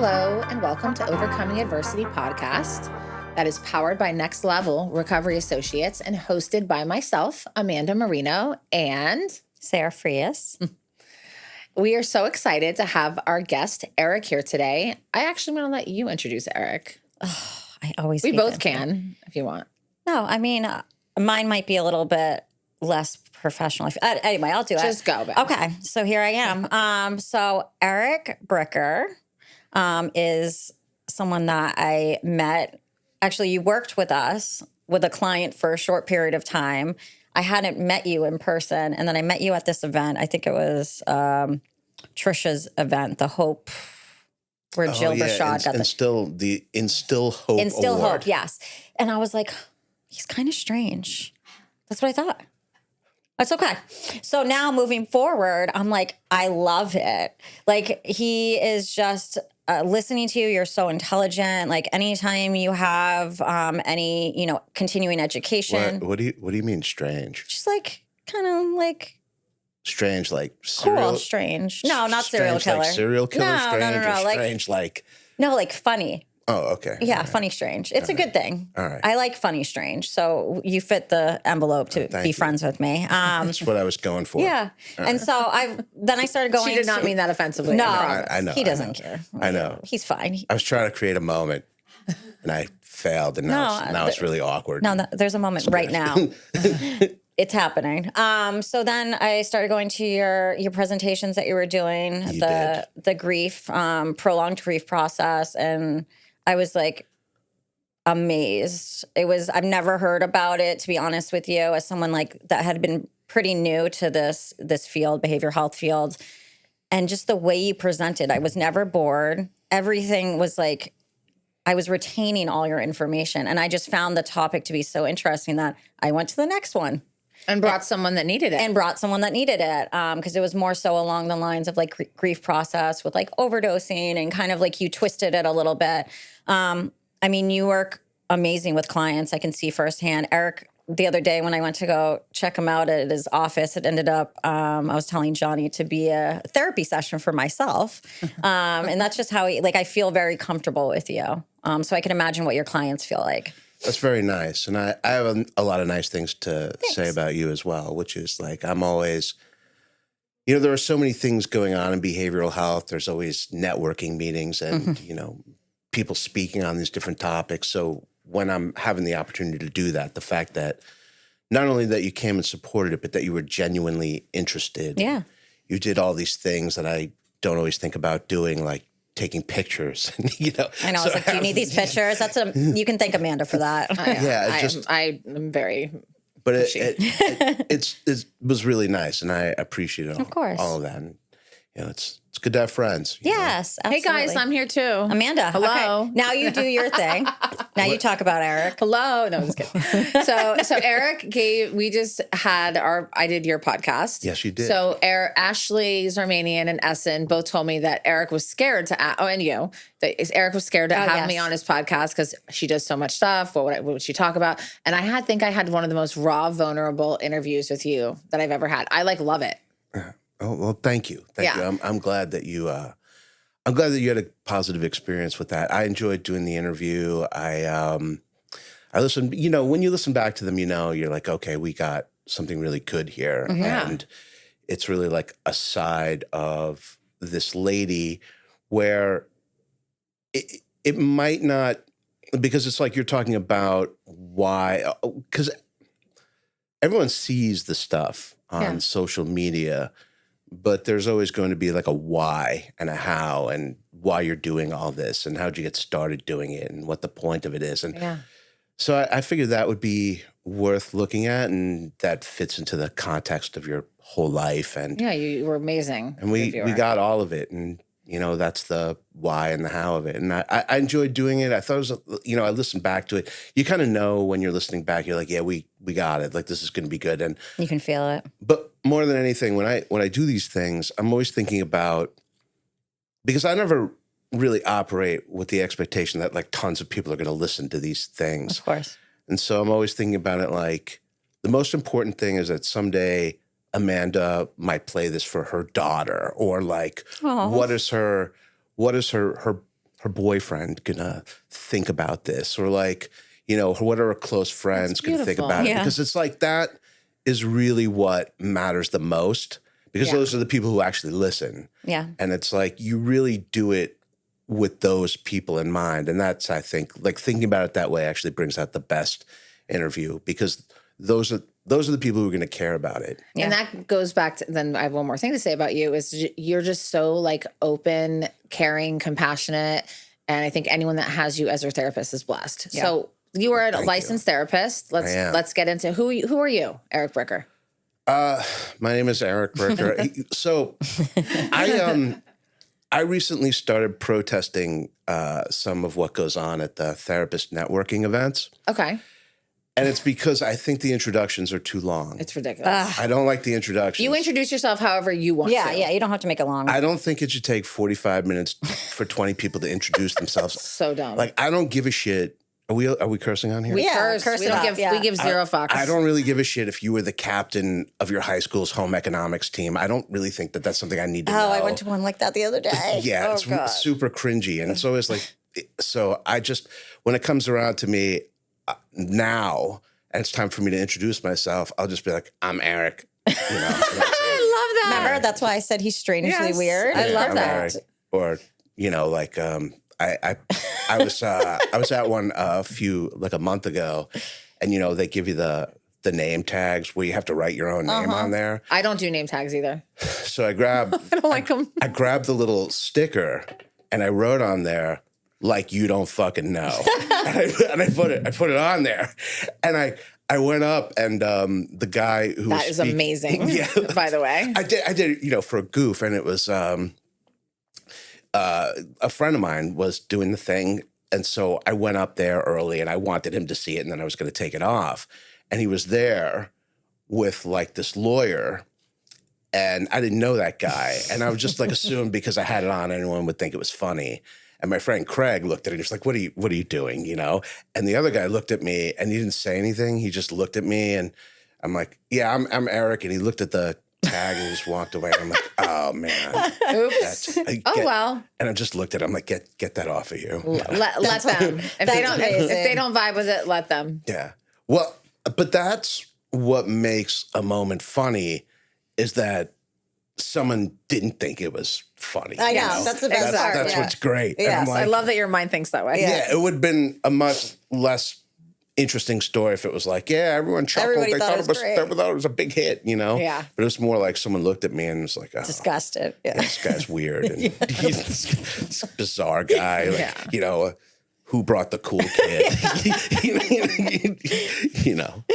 Hello, and welcome to Overcoming Adversity podcast that is powered by Next Level Recovery Associates and hosted by myself, Amanda Marino, and Sarah Frias. We are so excited to have our guest, Eric, here today. I actually want to let you introduce Eric. Oh, I always We hate both that. can, if you want. No, I mean, mine might be a little bit less professional. Anyway, I'll do it. Just go, babe. Okay, so here I am. So Eric Bricker is someone that I met. Actually, you worked with us with a client for a short period of time. I hadn't met you in person, and then I met you at this event. I think it was Trisha's event, the Hope, where Jill Brashad got the Instill Hope Instill Award. Hope, yes. And I was like, he's kind of strange. That's what I thought. That's okay. So now moving forward, I'm like, I love it. Like, he is just listening to you. You're so intelligent. Like, anytime you have any, continuing education. What do you mean strange? Just like, kind of like. Strange, like cool, strange. No, not serial killer. Like serial killer no, strange no. or strange like. No, like funny. Oh, okay. Yeah, funny strange. It's a good thing. All right. I like funny strange. So you fit the envelope to be friends with me. That's what I was going for. Yeah. And so I started going. She did not mean that offensively. No, I know. He doesn't care. I know. He's fine. I was trying to create a moment and I failed and now it's really awkward. No, there's a moment right now. It's happening. So then I started going to your presentations that you were doing, the grief, prolonged grief process, and I was like amazed. I've never heard about it, to be honest with you, as someone like that had been pretty new to this field, behavioral health field. And just the way you presented, I was never bored. Everything was like, I was retaining all your information. And I just found the topic to be so interesting that I went to the next one. And brought someone that needed it. Because it was more so along the lines of like grief process with like overdosing and kind of like you twisted it a little bit. I mean, you work amazing with clients. I can see firsthand. Eric, the other day when I went to go check him out at his office, it ended up, I was telling Johnny to be a therapy session for myself. And that's just how I feel very comfortable with you. So I can imagine what your clients feel like. That's very nice. And I have a lot of nice things to say about you as well, which is like I'm always, there are so many things going on in behavioral health. There's always networking meetings and, people speaking on these different topics. So when I'm having the opportunity to do that, the fact that not only that you came and supported it, but that you were genuinely interested. Yeah. You did all these things that I don't always think about doing, like taking pictures. I know. I was like, do you need these pictures? You can thank Amanda for that. I am very. But it was really nice, and I appreciate Of course. all of that. And, it's good to have friends. Yes. Hey guys, I'm here too. Amanda. Hello. Okay. Now you do your thing. Now you talk about Eric. Hello. No, I'm just kidding. So Eric I did your podcast. Yes, you did. So Ashley Zarmanian and Essen both told me that Eric was scared to, Eric was scared to have me on his podcast because she does so much stuff. What would she talk about? And I think I had one of the most raw, vulnerable interviews with you that I've ever had. I love it. Oh, well, thank you. Thank you. I'm glad that you had a positive experience with that. I enjoyed doing the interview. I listened, when you listen back to them, you're like, okay, we got something really good here. Yeah. And it's really like a side of this lady where it might not, because it's like you're talking about why, because everyone sees the stuff on social media, but there's always going to be like a why and a how and why you're doing all this and how'd you get started doing it and what the point of it is. And so I figured that would be worth looking at, and that fits into the context of your whole life. And you were amazing. And we got all of it. And, that's the why and the how of it. And I enjoyed doing it. I thought it was, I listened back to it. You kind of know when you're listening back, you're like, yeah, we got it. Like, this is going to be good. And you can feel it. But more than anything, when I do these things, I'm always thinking about, because I never really operate with the expectation that like tons of people are going to listen to these things. Of course. And so I'm always thinking about it like the most important thing is that someday Amanda might play this for her daughter, or like what is her her boyfriend gonna think about this? Or like, what are her close friends gonna think about it? Because it's like that is really what matters the most, because those are the people who actually listen. Yeah. And it's like you really do it with those people in mind. And that's, I think, like thinking about it that way actually brings out the best interview, because those are the people who are going to care about it. Yeah. And that goes back to, then I have one more thing to say about you, is you're just so like open, caring, compassionate. And I think anyone that has you as their therapist is blessed. Yeah. So you are a licensed therapist. Let's get into who are you, Eric Bricker? My name is Eric Bricker. So I recently started protesting some of what goes on at the therapist networking events. Okay. And it's because I think the introductions are too long. It's ridiculous. I don't like the introductions. You introduce yourself however you want to. Yeah, you don't have to make it long. I don't think it should take 45 minutes for 20 people to introduce themselves. So dumb. Like, I don't give a shit. Are we cursing on here? We curse. We give zero fucks. I don't really give a shit if you were the captain of your high school's home economics team. I don't really think that that's something I need to know. I went to one like that the other day. Yeah, it's super cringy. And it's always like, so I just, when it comes around to me now, and it's time for me to introduce myself, I'll just be like, I'm Eric. I love that. Remember, that's why I said he's strangely weird. I love that. Eric. Or, like, I was at one a month ago, and they give you the name tags where you have to write your own name on there. I don't do name tags either. So I grabbed I don't like them. I grabbed the little sticker and I wrote on there, like you don't fucking know. and I put it on there. And I went up and the guy who that is amazing. Yeah, by the way, I did it for a goof, and it was a friend of mine was doing the thing, and so I went up there early and I wanted him to see it, and then I was going to take it off, and he was there with like this lawyer. And I didn't know that guy, and I was just like assumed because I had it on, anyone would think it was funny. And my friend Craig looked at it. He was like, "What are you doing?" And the other guy looked at me, and he didn't say anything. He just looked at me, and I'm like, "Yeah, I'm Eric." And he looked at the tag and just walked away. And I'm like, "Oh man, oops." Well. And I just looked at him like, "Get that off of you." Let them. If they don't vibe with it, let them. Yeah. Well, but that's what makes a moment funny, is that someone didn't think it was funny. I know. That's the best part. That's what's great. Yes, like, I love that your mind thinks that way. Yeah, it would have been a much less interesting story if it was like, everyone chuckled. They thought it was a big hit, Yeah. But it was more like someone looked at me and was like, disgusted. Yeah. This guy's weird. And he's this bizarre guy. Like, who brought the cool kid?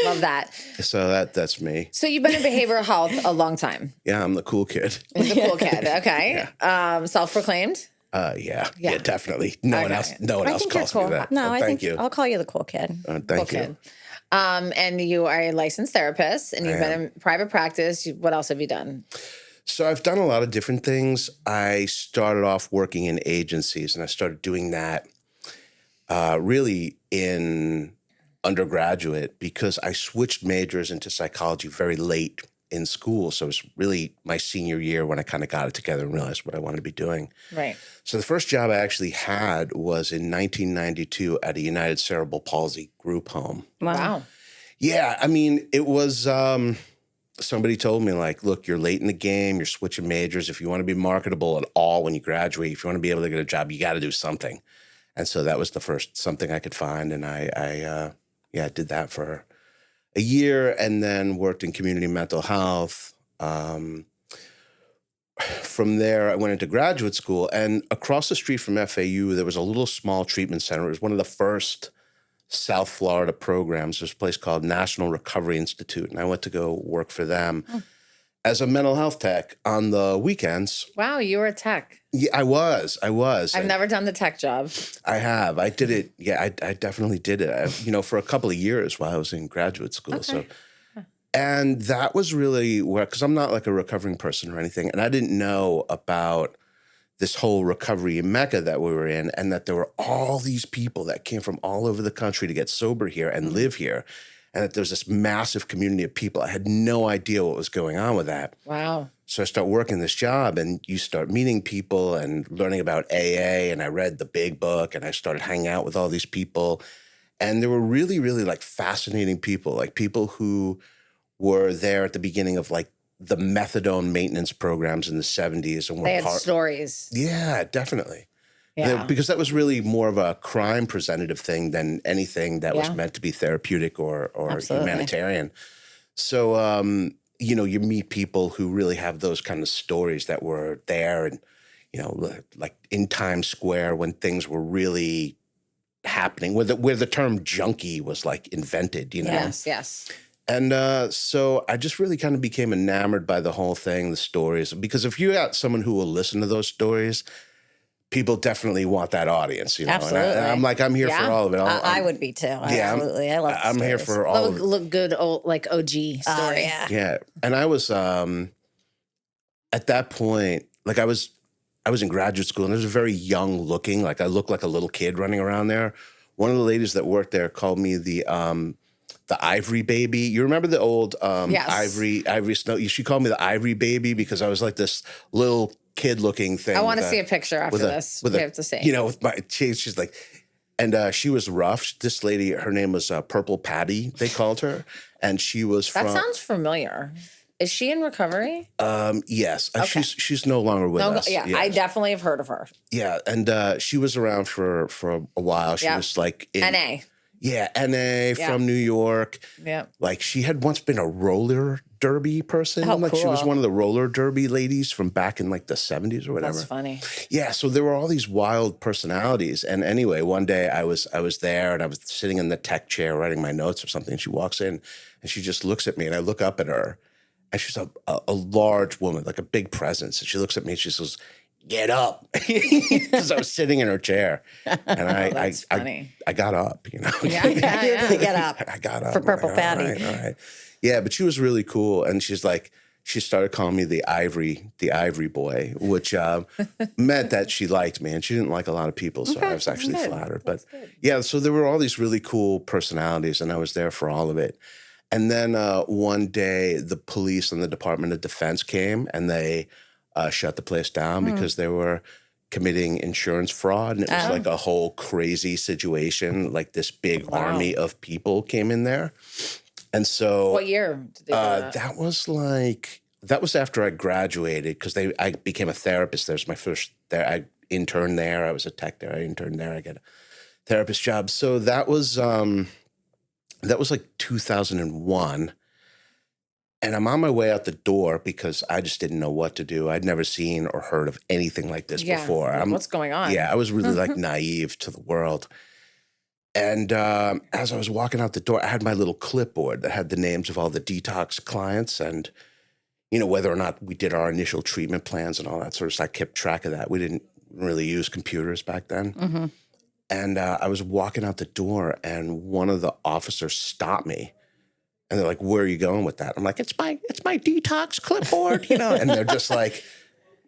Love that. So that's me. So you've been in behavioral health a long time. Yeah, I'm the cool kid. The cool kid. Okay. Yeah. Self-proclaimed. Yeah, definitely. No one else calls me that. No, thank you. I'll call you the cool kid. Thank you. And you are a licensed therapist, and you've been in private practice. What else have you done? So I've done a lot of different things. I started off working in agencies, and I started doing that really in undergraduate because I switched majors into psychology very late in school. So it was really my senior year when I kind of got it together and realized what I wanted to be doing. Right. So the first job I actually had was in 1992 at a United Cerebral Palsy group home. Wow. Yeah, I mean, it was somebody told me, like, look, you're late in the game, you're switching majors. If you want to be marketable at all when you graduate, if you want to be able to get a job, you got to do something. And so that was the first something I could find. And I did that for a year and then worked in community mental health. From there, I went into graduate school. And across the street from FAU, there was a little small treatment center. It was one of the first South Florida programs. There's a place called National Recovery Institute. And I went to go work for them as a mental health tech on the weekends. Wow, you were a tech. Yeah, I was. I've never done the tech job. I have. I did it. Yeah, I definitely did it. For a couple of years while I was in graduate school. Okay. So, and that was really where, because I'm not like a recovering person or anything, and I didn't know about this whole recovery mecca that we were in, and that there were all these people that came from all over the country to get sober here and live here. and that there was this massive community of people. I had no idea what was going on with that. Wow. So I start working this job, and you start meeting people and learning about AA, and I read the big book, and I started hanging out with all these people. And there were really, really like fascinating people, like people who were there at the beginning of like the methadone maintenance programs in the 70s. And they had stories. Yeah, definitely. Yeah. Because that was really more of a crime presentative thing than anything that was meant to be therapeutic or humanitarian. So, you know, you meet people who really have those kind of stories that were there and, you know, like in Times Square when things were really happening, where the term junkie was like invented, you know? Yes. And so I just really kind of became enamored by the whole thing, the stories, because if you got someone who will listen to those stories, people definitely want that audience, you know? Absolutely. And I'm like, I'm here for all of it. I would be too. Absolutely. I love I'm here for all of it. Look good, old, like OG story. Yeah. And I was, at that point, like I was in graduate school, and I was very young looking. Like I looked like a little kid running around there. One of the ladies that worked there called me the Ivory Baby. You remember the old Ivory Snow? She called me the Ivory Baby because I was like this little kid-looking thing. I want to see a picture after this. We have to see. You know, with my she's like, and she was rough. This lady, her name was Purple Patty. They called her, and she was That sounds familiar. Is she in recovery? Yes. Okay. She's no longer with us. Yeah, yes. I definitely have heard of her. Yeah, and she was around for a while. She was like in NA. Yeah, NA from New York. Yeah. Like she had once been a roller derby person. Oh, like cool. she was one of the roller derby ladies from back in like the 70s or whatever. That's funny. Yeah, so there were all these wild personalities. And anyway, one day I was there and I was sitting in the tech chair writing my notes or something. And she walks in and she just looks at me and I look up at her. And she's a large woman, like a big presence. And she looks at me and she says, "Get up," because I was sitting in her chair, and I got up, you know. Get up. I got up For Purple like, Patty. All right. Yeah, but she was really cool, and she's like, she started calling me the Ivory Boy, which meant that she liked me, and she didn't like a lot of people, so I was actually flattered. But yeah, so there were all these really cool personalities, and I was there for all of it. And then one day, the police and the Department of Defense came, and they shut the place down because they were committing insurance fraud. And it was like a whole crazy situation. Like this big army of people came in there. And so What year did they do that? That was after I graduated because I became a therapist. There's my first there. I interned there. I was a tech there. I interned there. I got a therapist job. So that was like 2001. And I'm on my way out the door because I just didn't know what to do. I'd never seen or heard of anything like this before. What's going on? Yeah, I was really like naive to the world. And as I was walking out the door, I had my little clipboard that had the names of all the detox clients and, you know, whether or not we did our initial treatment plans and all that sort of stuff. I kept track of that. We didn't really use computers back then. Mm-hmm. And I was walking out the door and one of the officers stopped me. And they're like, "Where are you going with that?" I'm like, it's my detox clipboard, you know? And they're just like,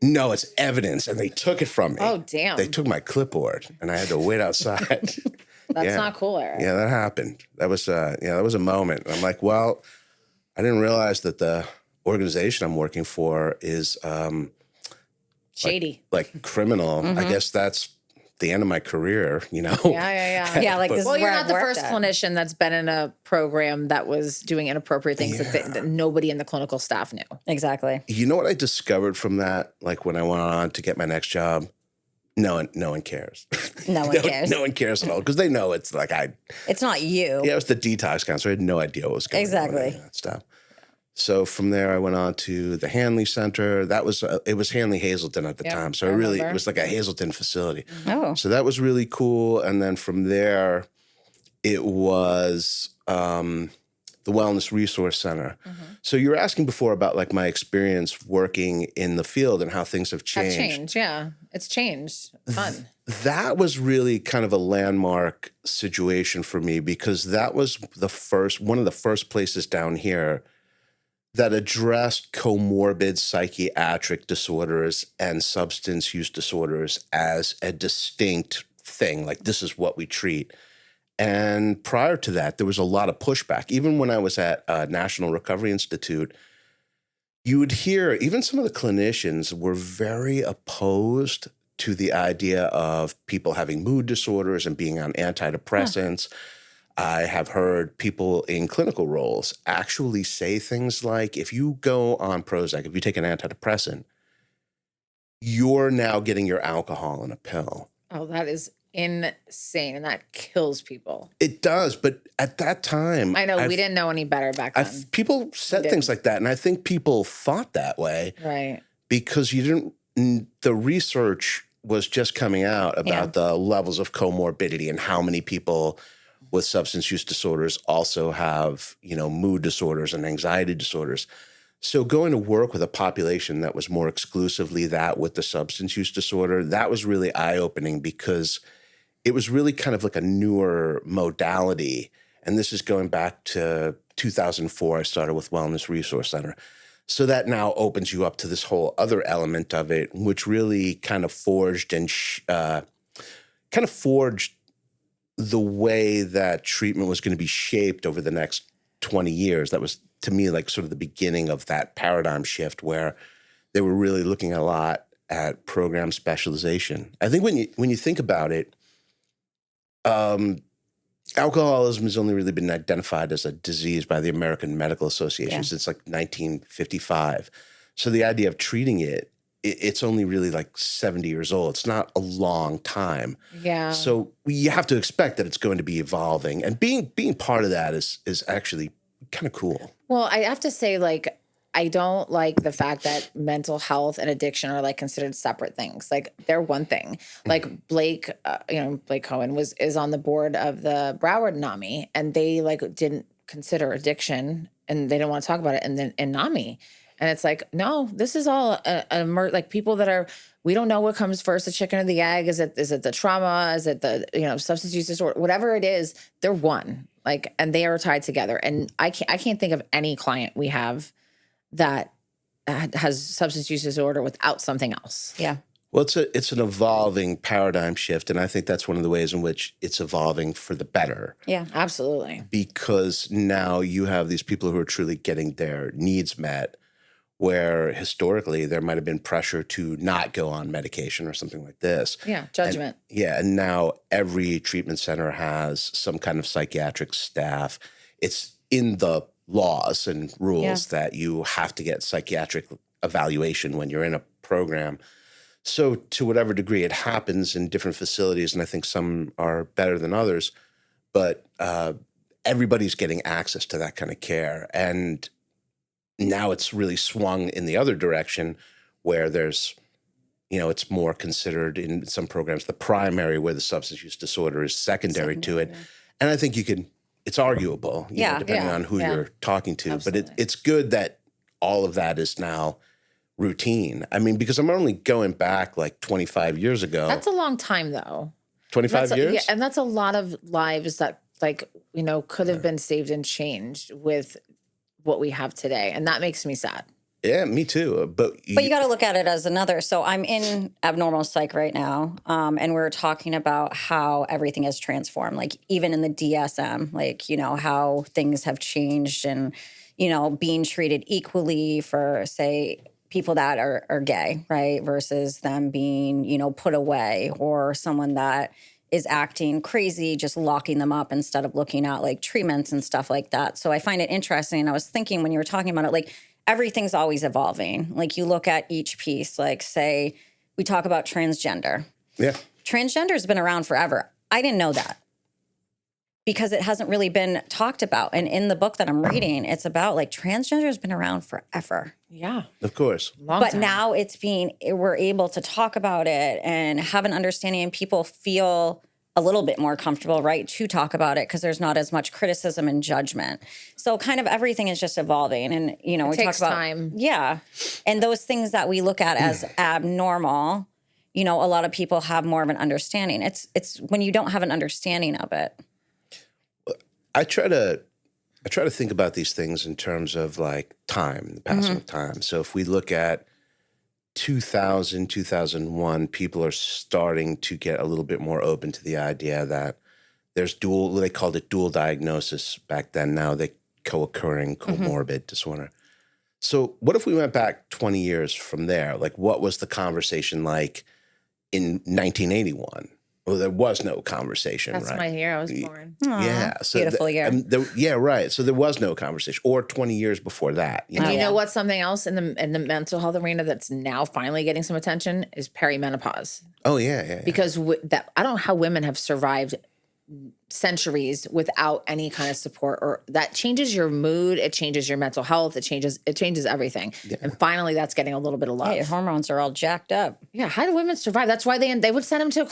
"No, it's evidence." And they took it from me. Oh, damn. They took my clipboard and I had to wait outside. That's not cool, Eric. Yeah, that happened. That was a moment. And I'm like, well, I didn't realize that the organization I'm working for is Shady. like criminal. Mm-hmm. I guess that's the end of my career, you know? Yeah. Yeah, like this Well, is you're where not I've the worked first at. clinician that's been in a program that was doing inappropriate things that nobody in the clinical staff knew. Exactly. You know what I discovered from that? Like when I went on to get my next job, no one cares. No one cares. No one cares at all because they know it's like It's not you. it was the detox counselor. I had no idea what was going on. Exactly. And that stuff. So from there, I went on to the Hanley Center. That was it was Hanley Hazleton at the time. So it was like a Hazleton facility. Oh. So that was really cool. And then from there, it was the Wellness Resource Center. Mm-hmm. So you were asking before about like my experience working in the field and how things have changed. It's changed. Fun. That was really kind of a landmark situation for me because that was one of the first places down here that addressed comorbid psychiatric disorders and substance use disorders as a distinct thing. Like this is what we treat. And prior to that, there was a lot of pushback. Even when I was at National Recovery Institute, you would hear even some of the clinicians were very opposed to the idea of people having mood disorders and being on antidepressants. I have heard people in clinical roles actually say things like, if you go on Prozac, if you take an antidepressant, you're now getting your alcohol in a pill. Oh, that is insane. And that kills people. It does. But at that time, I know we didn't know any better back then. People said things like that. And I think people thought that way. Right. Because the research was just coming out about the levels of comorbidity and how many people with substance use disorders also have, mood disorders and anxiety disorders. So going to work with a population that was more exclusively that with the substance use disorder, that was really eye-opening because it was really kind of like a newer modality. And this is going back to 2004. I started with Wellness Resource Center. So that now opens you up to this whole other element of it, which really kind of forged the way that treatment was going to be shaped over the next 20 years. That was, to me, like sort of the beginning of that paradigm shift where they were really looking a lot at program specialization. I think when you think about it, alcoholism has only really been identified as a disease by the American Medical Association since like 1955. So the idea of treating it's only really like 70 years old. It's not a long time. Yeah. So you have to expect that it's going to be evolving. And being part of that is actually kind of cool. Well, I have to say, like, I don't like the fact that mental health and addiction are like considered separate things. Like they're one thing. Like Blake, Blake Cohen is on the board of the Broward NAMI, and they like didn't consider addiction, and they didn't want to talk about it. And then in NAMI, and it's like, no, this is all like people that are. We don't know what comes first, the chicken or the egg. Is it the trauma? Is it the substance use disorder? Whatever it is, they're one. Like, and they are tied together. And I can't think of any client we have that has substance use disorder without something else. Yeah. Well, it's an evolving paradigm shift, and I think that's one of the ways in which it's evolving for the better. Yeah, absolutely. Because now you have these people who are truly getting their needs met, where historically there might have been pressure to not go on medication or something like this. Yeah, judgment. And now every treatment center has some kind of psychiatric staff. It's in the laws and rules that you have to get psychiatric evaluation when you're in a program. So to whatever degree it happens in different facilities, and I think some are better than others, but everybody's getting access to that kind of care. And now it's really swung in the other direction where there's, it's more considered in some programs, the primary where the substance use disorder is secondary to it. And I think it's arguable, depending on who you're talking to. Absolutely. But it's good that all of that is now routine. I mean, because I'm only going back like 25 years ago. That's a long time, though. 25 years? Yeah, and that's a lot of lives that, could have been saved and changed with what we have today. And that makes me sad. Yeah, me too. But you got to look at it as another. So I'm in abnormal psych right now, and we're talking about how everything has transformed. Like even in the DSM, how things have changed, and being treated equally for, say, people that are gay, right, versus them being put away, or someone that is acting crazy, just locking them up instead of looking at like treatments and stuff like that. So I find it interesting. I was thinking when you were talking about it, like, everything's always evolving. Like you look at each piece, like say we talk about transgender. Yeah. Transgender has been around forever. I didn't know that because it hasn't really been talked about. And in the book that I'm reading, it's about like transgender has been around forever. Yeah. Of course. But time. Now we're able to talk about it and have an understanding, and people feel a little bit more comfortable, right, to talk about it because there's not as much criticism and judgment. So kind of everything is just evolving. And, we takes talk about time. Yeah. And those things that we look at as abnormal, a lot of people have more of an understanding. It's when you don't have an understanding of it. I try to think about these things in terms of like time, the passing of time. So if we look at 2000, 2001, people are starting to get a little bit more open to the idea that There's they called it dual diagnosis back then. Now they co-occurring comorbid disorder. So what if we went back 20 years from there? Like, what was the conversation like in 1981? Well, there was no conversation, That's right? my year I was born. Yeah. So beautiful year. yeah, right. So there was no conversation. Or 20 years before that. And you know what's something else in the mental health arena that's now finally getting some attention is perimenopause. Oh, yeah. Because I don't know how women have survived centuries without any kind of support, or that changes your mood, it changes your mental health, it changes everything. Yeah. And finally that's getting a little bit of love. Yeah, your hormones are all jacked up. Yeah, how do women survive? That's why they would send them to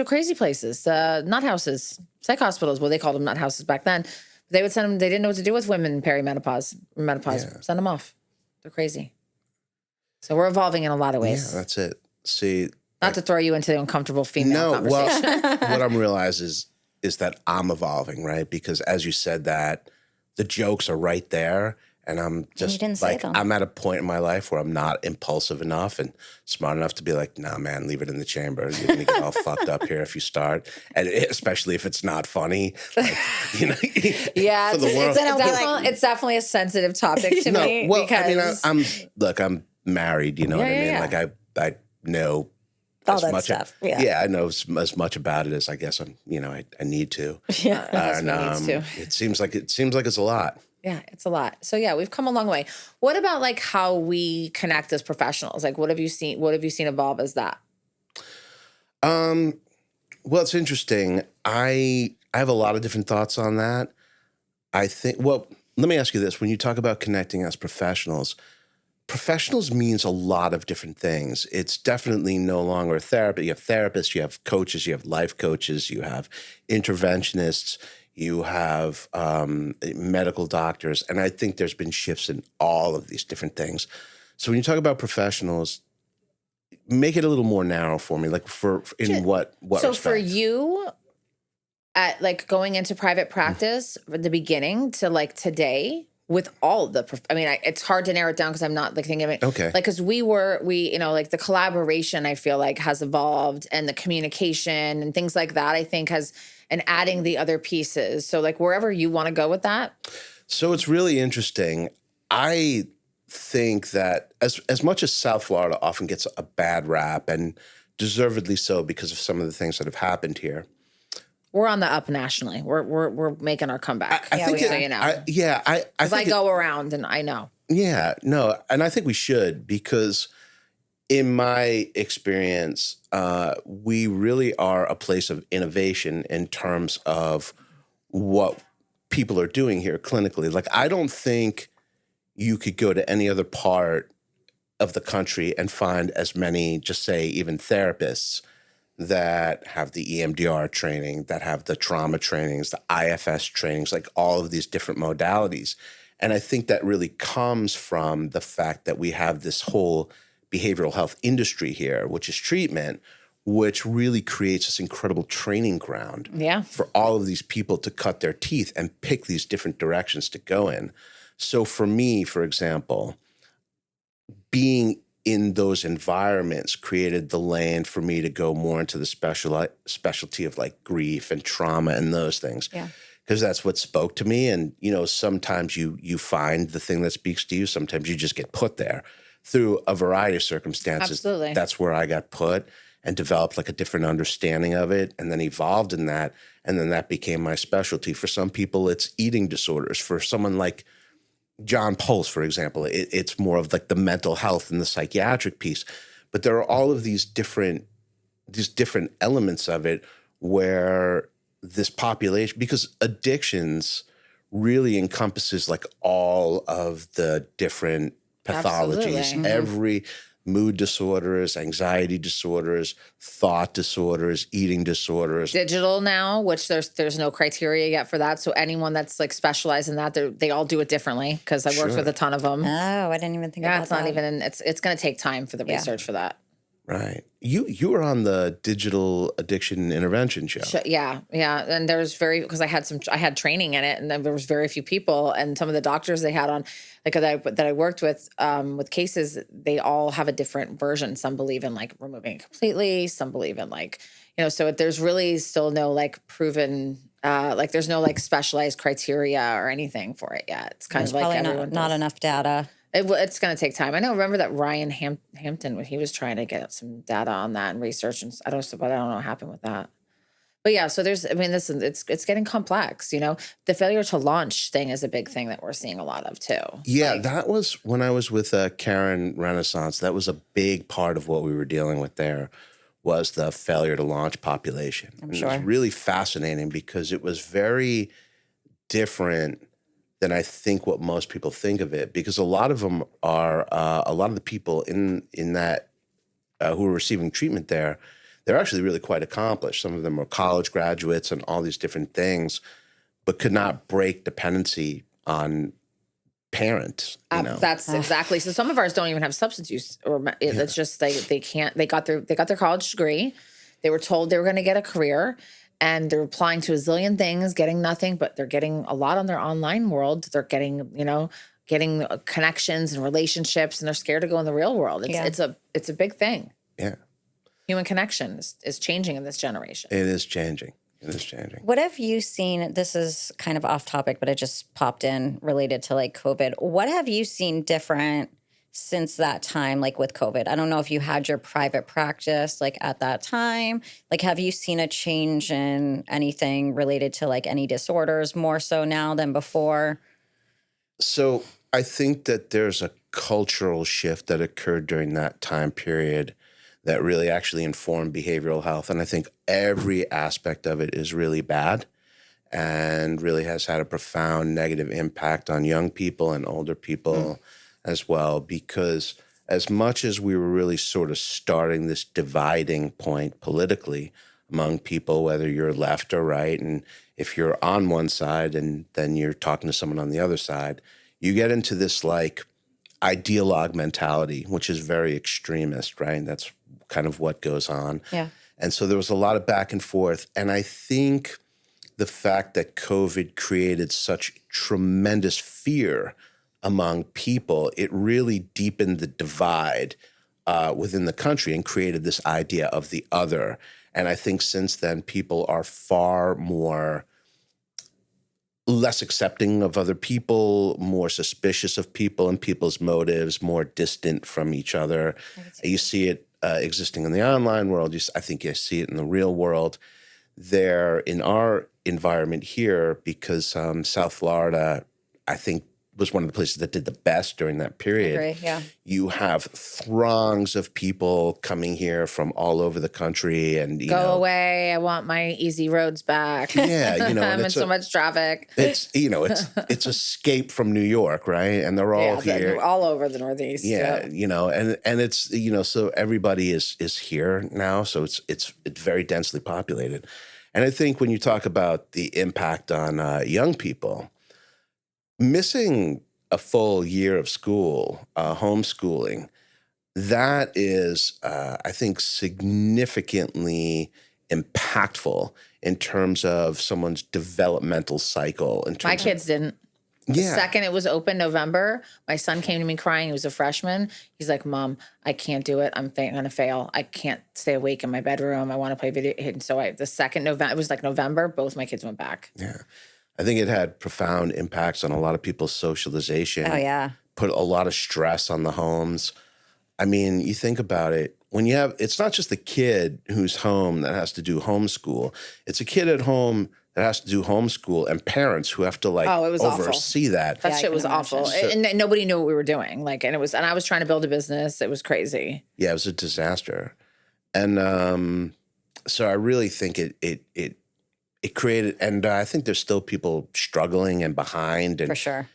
crazy places, nut houses, psych hospitals. Well, they called them nut houses back then. They would send them, they didn't know what to do with women in menopause, send them off. They're crazy. So we're evolving in a lot of ways. Yeah, that's it. See, not to throw you into the uncomfortable female conversation. Well, what I'm realizing is that I'm evolving, right? Because as you said that, the jokes are right there. And I'm just like, I'm at a point in my life where I'm not impulsive enough and smart enough to be like, nah, man, leave it in the chamber. You're going to get all fucked up here if you start. And especially if it's not funny. Like, you know, yeah, it's definitely a sensitive topic to me. Well, because I mean, I'm married, you know what I mean? Yeah. Like I know all that stuff. Yeah, I know as much about it as I guess I need to. Yeah, and it seems like it's a lot. Yeah, it's a lot. So yeah, we've come a long way. What about like how we connect as professionals? Like, what have you seen evolve as that? Well, it's interesting. I have a lot of different thoughts on that. I think. Well, let me ask you this: when you talk about connecting as professionals means a lot of different things. It's definitely no longer a therapist. You have therapists, you have coaches, you have life coaches, you have interventionists, you have medical doctors. And I think there's been shifts in all of these different things. So when you talk about professionals, make it a little more narrow for me, like what So respect? for you, at like going into private practice from the beginning to like today, with all the, it's hard to narrow it down because I'm not like thinking of it. Okay. Like, because we like the collaboration, I feel like has evolved, and the communication and things like that, I think and adding the other pieces. So like wherever you want to go with that. So it's really interesting. I think that as much as South Florida often gets a bad rap, and deservedly so because of some of the things that have happened here, we're on the up nationally. We're making our comeback. I think so you know. I go around and I know. Yeah, no, and I think we should, because in my experience, we really are a place of innovation in terms of what people are doing here clinically. Like, I don't think you could go to any other part of the country and find as many, just say, even therapists that have the EMDR training, that have the trauma trainings, the IFS trainings, like all of these different modalities. And I think that really comes from the fact that we have this whole behavioral health industry here, which is treatment, which really creates this incredible training ground for all of these people to cut their teeth and pick these different directions to go in. So for me, for example, being in those environments created the lane for me to go more into the specialty of like grief and trauma and those things. Yeah. Because that's what spoke to me. And, sometimes you find the thing that speaks to you. Sometimes you just get put there through a variety of circumstances. Absolutely. That's where I got put and developed like a different understanding of it, and then evolved in that. And then that became my specialty. For some people, it's eating disorders. For someone like John Pulse, for example, it's more of like the mental health and the psychiatric piece. But there are all of these different elements of it where this population, because addictions really encompasses like all of the different pathologies, Absolutely. every mood disorders, anxiety disorders, thought disorders, eating disorders. Digital now, which there's no criteria yet for that. So anyone that's like specialized in that, they all do it differently, because I worked with a ton of them. Oh, I didn't even think about that. It's not even, it's going to take time for the research for that. Right. You were on the digital addiction intervention show. Yeah, yeah. And there's because I had training in it, and then there was very few people, and some of the doctors they had on, like that I worked with cases, they all have a different version. Some believe in like removing it completely. Some believe in like, so there's really still no like proven, like there's no like specialized criteria or anything for it yet. It's kind of like probably not enough data. It's going to take time. I know. Remember that Ryan Hampton, when he was trying to get some data on that and research, and I don't know what happened with that. But yeah, so listen, it's getting complex. The failure to launch thing is a big thing that we're seeing a lot of too. Yeah, that was when I was with Karen Renaissance. That was a big part of what we were dealing with there, was the failure to launch population. I'm sure. It was really fascinating because it was very different than I think what most people think of it, because a lot of them are a lot of the people in that who are receiving treatment there, they're actually really quite accomplished. Some of them are college graduates and all these different things, but could not break dependency on parents. That's exactly. So some of ours don't even have substance use, or it's just they can't. They got their college degree. They were told they were going to get a career. And they're applying to a zillion things, getting nothing, but they're getting a lot on their online world. They're getting, getting connections and relationships, and they're scared to go in the real world. It's a big thing. Yeah. Human connection is changing in this generation. It is changing. It is changing. What have you seen? This is kind of off topic, but it just popped in related to like COVID. What have you seen different since that time, like with COVID? I don't know if you had your private practice like at that time. Like, have you seen a change in anything related to like any disorders more so now than before? So I think that there's a cultural shift that occurred during that time period that really actually informed behavioral health. And I think every aspect of it is really bad and really has had a profound negative impact on young people and older people as well, because as much as we were really sort of starting this dividing point politically among people, whether you're left or right, and if you're on one side and then you're talking to someone on the other side, you get into this like ideologue mentality, which is very extremist, right? And that's kind of what goes on. Yeah. And so there was a lot of back and forth. And I think the fact that COVID created such tremendous fear among people, it really deepened the divide within the country and created this idea of the other. And I think since then, people are far less accepting of other people, more suspicious of people and people's motives, more distant from each other. You see it existing in the online world. I think you see it in the real world. There, in our environment here, because South Florida, I think, was one of the places that did the best during that period. I agree, yeah. You have throngs of people coming here from all over the country, and Go away! I want my easy roads back. Yeah, I'm in so much traffic. It's it's escape from New York, right? And they're all here, all over the Northeast. Yeah, and it's so everybody is here now, so it's very densely populated, and I think when you talk about the impact on young people. Missing a full year of school, homeschooling, that is, I think, significantly impactful in terms of someone's developmental cycle. My kids didn't. The second it was open, November, my son came to me crying. He was a freshman. He's like, Mom, I can't do it. I'm going to fail. I can't stay awake in my bedroom. I want to play video. And so the second November, it was like November, both my kids went back. Yeah. I think it had profound impacts on a lot of people's socialization. Oh, yeah. Put a lot of stress on the homes. I mean, you think about it. When you have, it's not just the kid who's home that has to do homeschool. It's a kid at home that has to do homeschool and parents who have to like oversee that. That shit was awful. And nobody knew what we were doing. Like, and I was trying to build a business. It was crazy. Yeah, it was a disaster. And so I really think it created, and I think there's still people struggling and behind. And, for sure.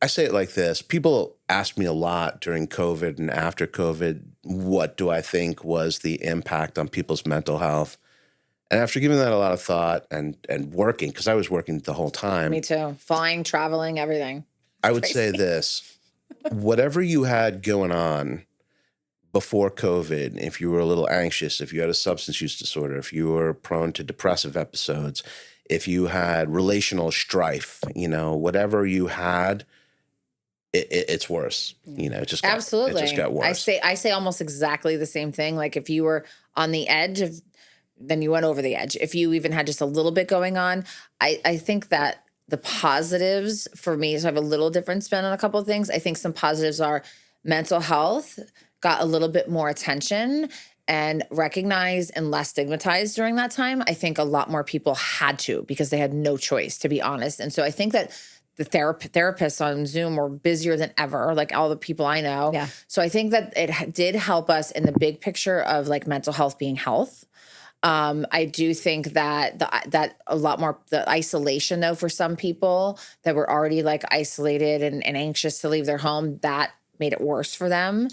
I say it like this. People ask me a lot during COVID and after COVID, what do I think was the impact on people's mental health? And after giving that a lot of thought and working, because I was working the whole time. Me too. Flying, traveling, everything. I would say this. Whatever you had going on before COVID, if you were a little anxious, if you had a substance use disorder, if you were prone to depressive episodes, if you had relational strife, whatever you had, it's worse. It just absolutely. It just got worse. I say almost exactly the same thing. Like if you were on the edge of, then you went over the edge. If you even had just a little bit going on, I think that the positives for me, so I have a little different spin on a couple of things. I think some positives are mental health got a little bit more attention and recognized and less stigmatized during that time. I think a lot more people had to because they had no choice, to be honest. And so I think that the therapists on Zoom were busier than ever, like all the people I know. Yeah. So I think that it did help us in the big picture of like mental health being health. I do think that that a lot more the isolation though for some people that were already like isolated and anxious to leave their home, that made it worse for them.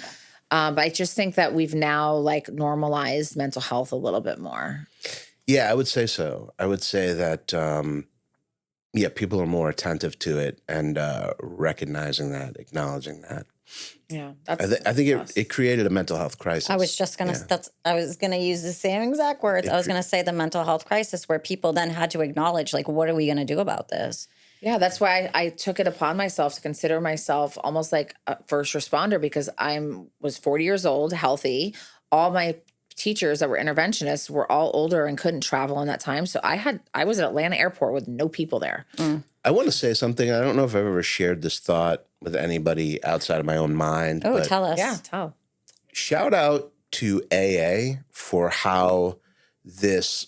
But I just think that we've now like normalized mental health a little bit more. Yeah, I would say so. I would say that, people are more attentive to it and recognizing that, acknowledging that. Yeah, I think it created a mental health crisis. I was just gonna. I was gonna use the same exact words. I was gonna say the mental health crisis, where people then had to acknowledge, like, what are we gonna do about this? Yeah, that's why I took it upon myself to consider myself almost like a first responder because was 40 years old, healthy. All my teachers that were interventionists were all older and couldn't travel in that time. So I was at Atlanta airport with no people there. I want to say something. I don't know if I've ever shared this thought with anybody outside of my own mind. Oh, but tell us. Yeah, tell. Shout out to AA for how this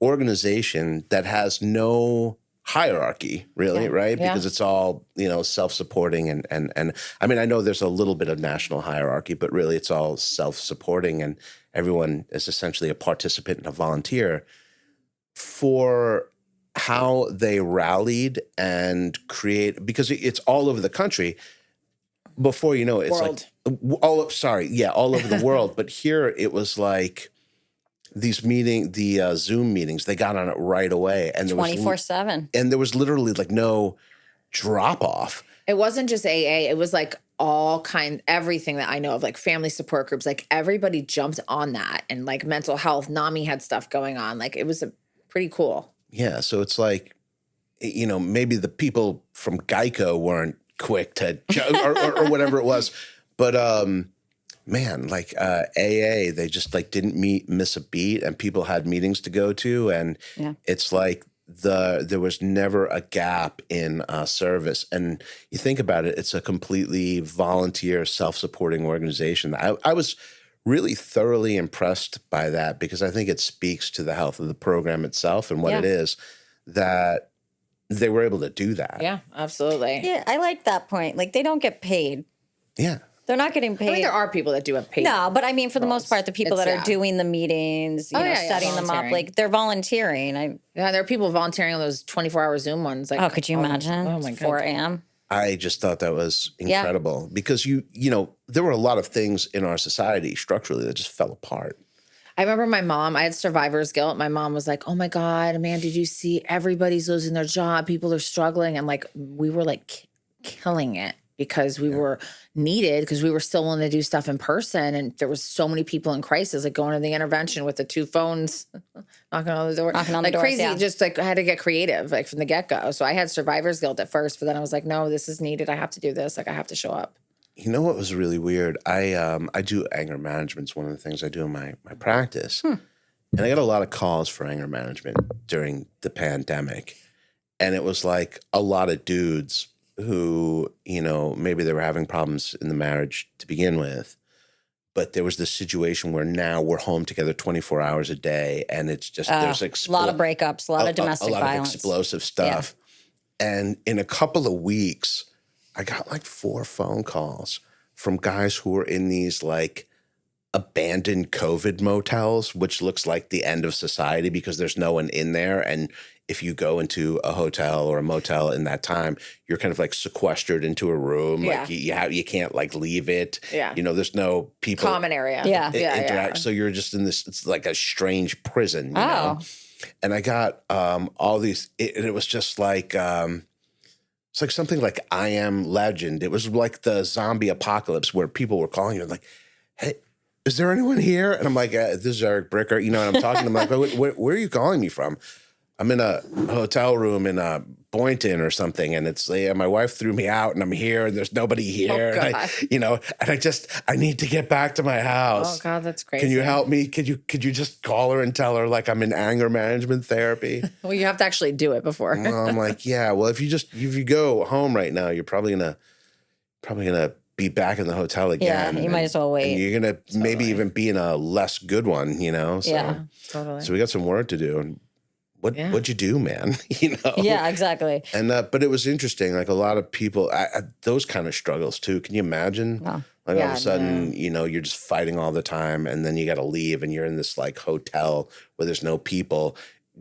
organization that has no hierarchy, really, right? Yeah. Because it's all, self-supporting and I mean, I know there's a little bit of national hierarchy, but really it's all self-supporting and everyone is essentially a participant and a volunteer for how they rallied and create, because it's all over the country. Before you know it, it's World. like all over the world. But here it was like the Zoom meetings, they got on it right away, and there 24/7, and there was literally like no drop off. It wasn't just AA. It was like everything that I know of, like family support groups, like everybody jumped on that, and like mental health. NAMI had stuff going on. Like it was pretty cool. Yeah, so it's like, maybe the people from Geico weren't quick to or whatever it was, but man, like AA, they just like didn't miss a beat, and people had meetings to go to, and it's like there was never a gap in service. And you think about it, it's a completely volunteer, self-supporting organization. I was really thoroughly impressed by that because I think it speaks to the health of the program itself and what it is that they were able to do that. Yeah, absolutely. Yeah, I like that point. Like they don't get paid. Yeah. They're not getting paid. I mean, there are people that do have paid. No, but I mean, for the most part, the people that are doing the meetings, setting them up, like they're volunteering. There are people volunteering on those 24-hour Zoom ones. Like, could you imagine? Oh my God. 4 a.m. I just thought that was incredible because there were a lot of things in our society structurally that just fell apart. I remember my mom, I had survivor's guilt. My mom was like, oh my God, man, did you see everybody's losing their job? People are struggling. And like, we were like killing it because we were needed because we were still willing to do stuff in person. And there was so many people in crisis, like going to the intervention with the 2 phones, knocking on the door. Knocking on like the doors, crazy, just like I had to get creative like from the get-go. So I had survivor's guilt at first, but then I was like, no, this is needed. I have to do this. Like I have to show up. You know what was really weird? I do anger management. It's one of the things I do in my practice. And I got a lot of calls for anger management during the pandemic. And it was like a lot of dudes who, maybe they were having problems in the marriage to begin with. But there was this situation where now we're home together 24 hours a day. And it's just, there's a lot of breakups, a lot of domestic violence. A lot of explosive stuff. Yeah. And in a couple of weeks, I got like 4 phone calls from guys who were in these like abandoned COVID motels, which looks like the end of society because there's no one in there. And if you go into a hotel or a motel in that time, you're kind of like sequestered into a room. Yeah. Like you can't like leave it. Yeah. There's no people. Common area. Yeah. Interact. So you're just in this, it's like a strange prison, you know? And I got all these, it was just like, it's like something like I Am Legend. It was like the zombie apocalypse where people were calling you like, hey, is there anyone here? And I'm like, this is Eric Bricker, you know, and I'm talking to him like, where are you calling me from? I'm in a hotel room in Boynton or something, and it's my wife threw me out, and I'm here, and there's nobody here, Oh, and I need to get back to my house. Oh God, that's crazy. Can you help me? Could you just call her and tell her like I'm in anger management therapy? Well, you have to actually do it before. Well, I'm like, yeah. Well, if you go home right now, you're probably gonna be back in the hotel again. Yeah, you might as well wait. And you're gonna maybe even be in a less good one, you know. So, Yeah, totally. So we got some work to do. And what'd you do, man? You know. Yeah, exactly. And but it was interesting. Like a lot of people, those kind of struggles too. Can you imagine? No. Like all of a sudden, you know, you're just fighting all the time, and then you got to leave, and you're in this like hotel where there's no people,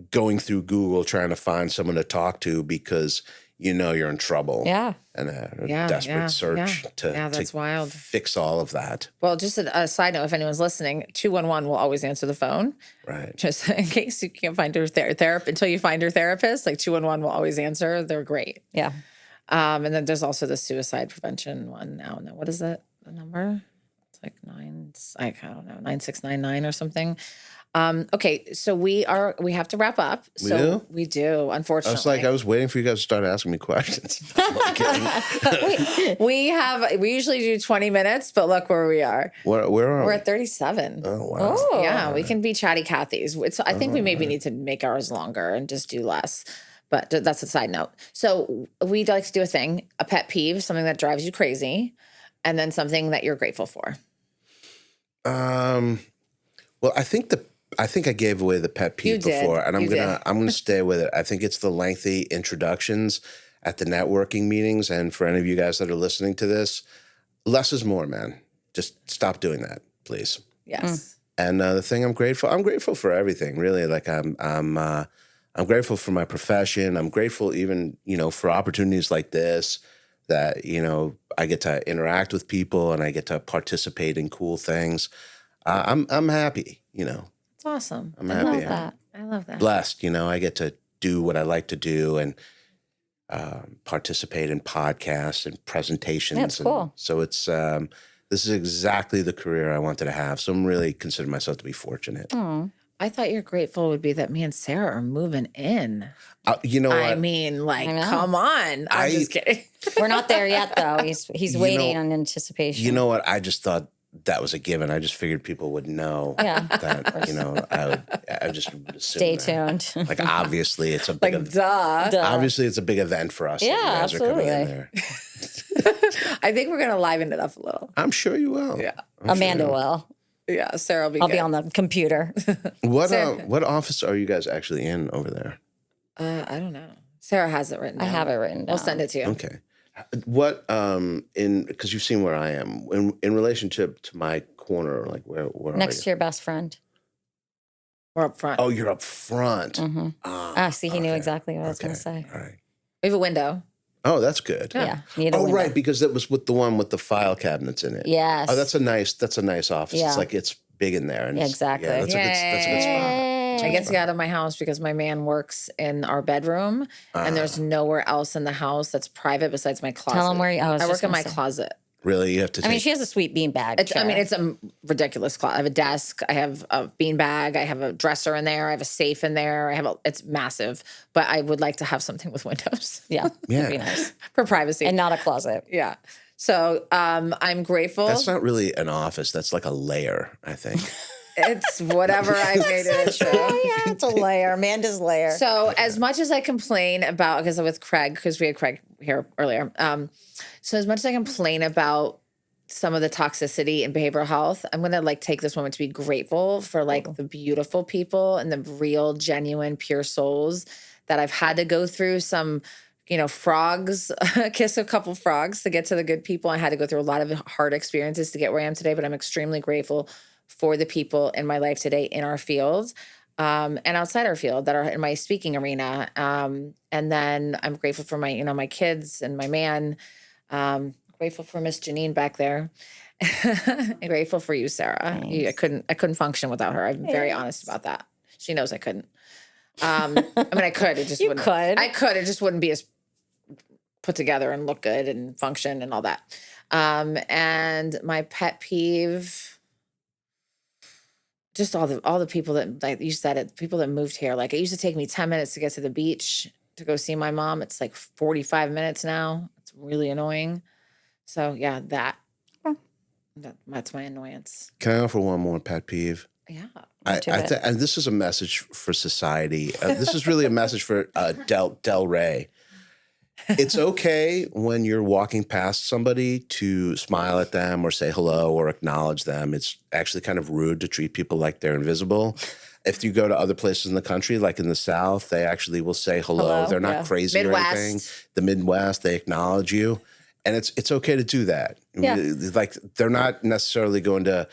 going through Google trying to find someone to talk to because you know you're in trouble. Yeah. And a desperate search that's wild. Fix all of that. Well, just a side note, if anyone's listening, 211 will always answer the phone. Right. Just in case you can't find your therapist until you find your therapist, like 211 will always answer. They're great. Yeah. And then there's also the suicide prevention one now. No, what is that? The number? It's like 9699 or something. Okay, so we have to wrap up. So we do, unfortunately. I was waiting for you guys to start asking me questions. we usually do 20 minutes, but look where we are. Where are We're we? at 37. Oh, wow. Oh. Yeah, we can be chatty Cathy's. I think we maybe need to make ours longer and just do less. But that's a side note. So we'd like to do a pet peeve, something that drives you crazy, and then something that you're grateful for. Well, I think I gave away the pet peeve before, and I'm gonna stay with it. I think it's the lengthy introductions at the networking meetings, and for any of you guys that are listening to this, less is more, man. Just stop doing that, please. Yes. And the thing I'm grateful for everything, really. Like I'm grateful for my profession. I'm grateful even, you know, for opportunities like this that, you know, I get to interact with people and I get to participate in cool things. I'm happy, you know. It's awesome. I'm happy. I love that. I love that. Blessed, you know. I get to do what I like to do and participate in podcasts and presentations. That's cool. So it's this is exactly the career I wanted to have. So I'm really consider myself to be fortunate. Oh. I thought your grateful would be that me and Sarah are moving in. You know what? I mean, like, come on. I'm just kidding. We're not there yet, though. He's waiting on anticipation. You know what? I just thought that was a given. I just figured people would know that, you know, I just would assume Stay that. tuned. Like, obviously, it's a big Duh. Obviously, it's a big event for us. Yeah, that you guys absolutely. Are coming in there. I think we're going to liven it up a little. I'm sure you will. Yeah. Amanda will. Yeah, Sarah will be I'll good. be on the computer. What office are you guys actually in over there? I don't know. Sarah has it written down. I have it written down. I'll send it to you. Okay. What because you've seen where I am in relationship to my corner, like where Next are to your best friend. We're up front. Oh, you're up front. Mm-hmm. See, he knew exactly what I was going to say. All right. We have a window. Oh, that's good. Yeah. Need a Oh, window. right, because that was with the one with the file cabinets in it. Yes. Oh, that's a nice office. Yeah. It's like it's big in there. And Yeah, it's- exactly. Yeah, that's a good spot. I get to get out of my house because my man works in our bedroom and there's nowhere else in the house that's private besides my closet. Tell him where I work in my closet. Really, you have to. I mean, she has a sweet beanbag. It's a ridiculous closet. I have a desk. I have a beanbag. I have a dresser in there. I have a safe in there. It's massive, but I would like to have something with windows. Yeah. Yeah. That'd be nice. For privacy. And not a closet. Yeah. So I'm grateful. That's not really an office. That's like a lair, I think. It's whatever I made it into. Yeah, it's a layer. Amanda's layer. So as much as I complain about, because with Craig, because we had Craig here earlier. So as much as I complain about some of the toxicity in behavioral health, I'm going to take this moment to be grateful for the beautiful people and the real, genuine, pure souls that I've had to go through some, frogs, kiss a couple frogs to get to the good people. I had to go through a lot of hard experiences to get where I am today, but I'm extremely grateful for the people in my life today in our field and outside our field that are in my speaking arena. And then I'm grateful for my, my kids and my man. Grateful for Miss Janine back there. And grateful for you, Sarah. I couldn't function without her. I'm very honest about that. She knows I couldn't. I mean, I could. It just wouldn't. Could. I could. It just wouldn't be as put together and look good and function and all that. And my pet peeve. just all the people that, like you said it, people that moved here. Like it used to take me 10 minutes to get to the beach to go see my mom. It's like 45 minutes now. It's really annoying. So yeah, that's my annoyance. Can I offer one more pet peeve? Yeah. And this is a message for society. This is really a message for Del Rey. It's okay when you're walking past somebody to smile at them or say hello or acknowledge them. It's actually kind of rude to treat people like they're invisible. If you go to other places in the country, like in the South, they actually will say hello. They're not crazy or anything. The Midwest, they acknowledge you. And it's okay to do that. Yeah. Like they're not necessarily going to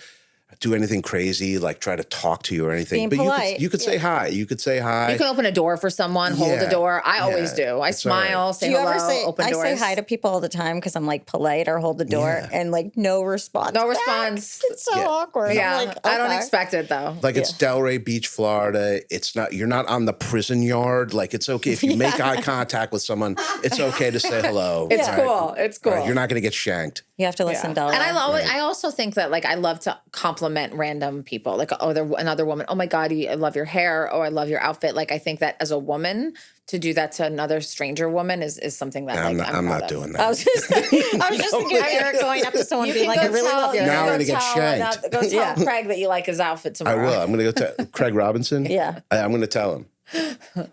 do anything crazy, like try to talk to you or anything. Being but polite. you could say hi. You could say hi. You can open a door for someone, hold the door. I always do. I smile, say hello, open doors. I say hi to people all the time because I'm like polite or hold the door and like no response. No response. It's so awkward. Yeah. I'm like, I don't expect it though. Like it's Delray Beach, Florida. It's not, you're not on the prison yard. Like it's okay if you make eye contact with someone, it's okay to say hello. It's cool. It's cool. Right? You're not going to get shanked. You have to listen, Della. And I also think that like I love to compliment random people. Like, oh, another woman. Oh my God, I love your hair. Oh, I love your outfit. Like I think that as a woman to do that to another stranger woman is something that I'm not doing that. I was just thinking of Eric going up to someone and being like, I really love your hair. Now I'm going to get shanked. Go tell Craig that you like his outfit tomorrow. I will. I'm going to go to Craig Robinson. Yeah. I'm going to tell him.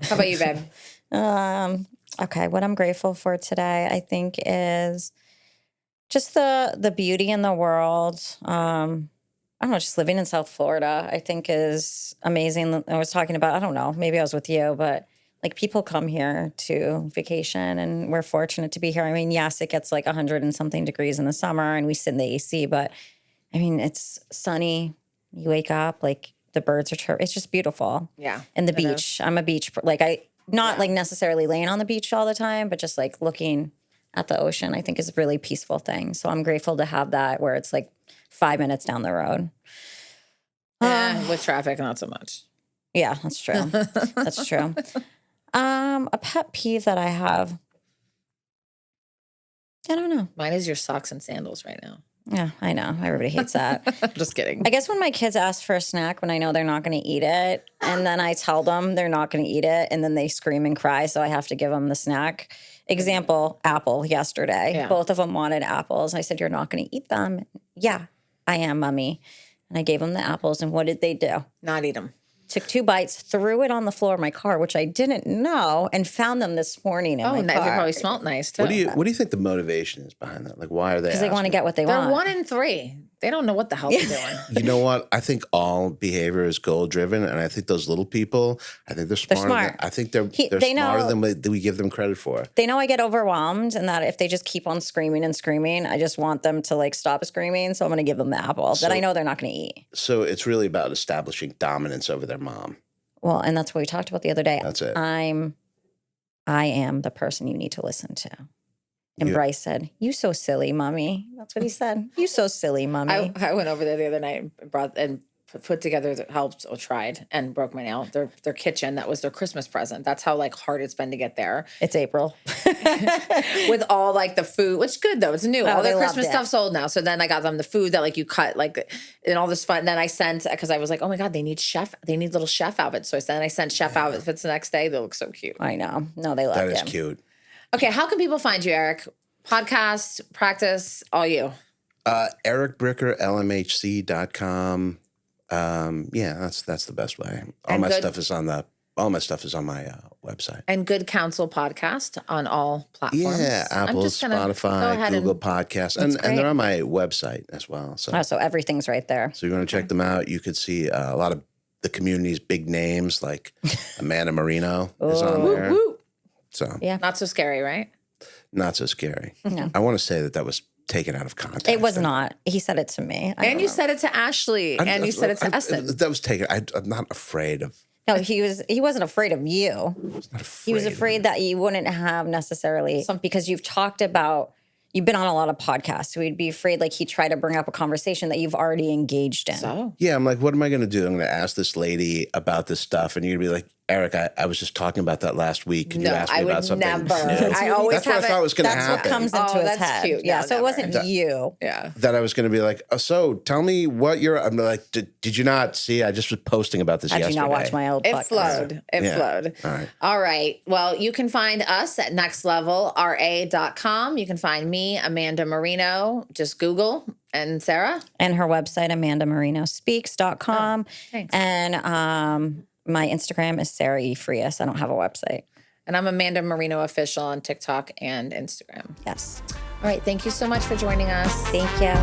How about you, babe? Okay, what I'm grateful for today, I think, is just the beauty in the world. I don't know, just living in South Florida, I think is amazing. I was talking about, I don't know, maybe I was with you, but like people come here to vacation and we're fortunate to be here. I mean, yes, it gets like 100 and something degrees in the summer and we sit in the AC, but I mean, it's sunny. You wake up, like the birds are chirping. It's just beautiful. Yeah. And the beach. I'm a beach, like not like necessarily laying on the beach all the time, but just like looking at the ocean, I think is a really peaceful thing. So I'm grateful to have that where it's like 5 minutes down the road. With traffic, not so much. Yeah, that's true. That's true. A pet peeve that I have, I don't know. Mine is your socks and sandals right now. Yeah, I know. Everybody hates that. Just kidding. I guess when my kids ask for a snack when I know they're not going to eat it, and then I tell them they're not going to eat it, and then they scream and cry, so I have to give them the snack. Example, apple yesterday. Yeah. Both of them wanted apples. I said, you're not going to eat them. Yeah, I am, Mommy. And I gave them the apples, and what did they do? Not eat them. Took 2 bites, threw it on the floor of my car, which I didn't know, and found them this morning in my car. They probably smelled nice too. What do you think the motivation is behind that? Like, why are they? Because they want to get what they want. They're 1 in 3. They don't know what the hell they're doing. You know what? I think all behavior is goal driven, and I think those little people, I think they're smarter. They're smart. I think they're smarter than we give them credit for. They know I get overwhelmed, and that if they just keep on screaming and screaming, I just want them to like stop screaming. So I'm going to give them the apple that I know they're not going to eat. So it's really about establishing dominance over their mom. Well, and that's what we talked about the other day. That's it. I am the person you need to listen to. And Bryce said, "You so silly, Mommy." That's what he said. You so silly, Mommy. I went over there the other night and put together, helped or tried and broke my nail. Their kitchen, that was their Christmas present. That's how like hard it's been to get there. It's April. With all like the food, which is good though. It's new. All their Christmas stuff sold now. So then I got them the food that like you cut like and all this fun. And then I sent, because I was like, oh my God, they need little chef outfits. So I sent chef outfits the next day. They look so cute. I know. No, they love them. That is cute. Okay, how can people find you, Eric? Podcast, practice, all you. Eric Bricker, LMHC.com. Yeah, that's the best way. All my stuff is on my website. And Good Counsel Podcast on all platforms. Yeah, Apple, Spotify, Google Podcasts, and they're on my website as well. So everything's right there. So you're going to check them out. You could see a lot of the community's big names, like Amanda Marino is on there. Woo. So yeah, not so scary, right? Not so scary. No. I want to say that was taken out of context. It was not. He said it to me. And you said it to Ashley. And you said it to Essen. That was taken. I'm not afraid of. No, he wasn't afraid of you. He was afraid that you wouldn't have necessarily, because you've talked about, you've been on a lot of podcasts. So he'd be afraid like he'd try to bring up a conversation that you've already engaged in. So? Yeah, I'm like, what am I going to do? I'm going to ask this lady about this stuff. And you're going to be like, Eric, I was just talking about that last week. And No, you asked me I would about something never. new. I always That's what I have thought was going to That's happen. what comes into his that's head. cute. Yeah, No, so it wasn't you. Yeah. That I was going to be like, so tell me what you're. I'm like, did you not see? I just was posting about this How'd yesterday. you not watch my old It podcast? flowed. It Yeah. flowed. All right. All right. Well, you can find us at nextlevelra.com. You can find me, Amanda Marino. Just Google. And Sarah? And her website, amandamarinospeaks.com. Thanks. And my Instagram is Sarah E. Frias. I don't have a website. And I'm Amanda Marino Official on TikTok and Instagram. Yes. All right. Thank you so much for joining us. Thank you.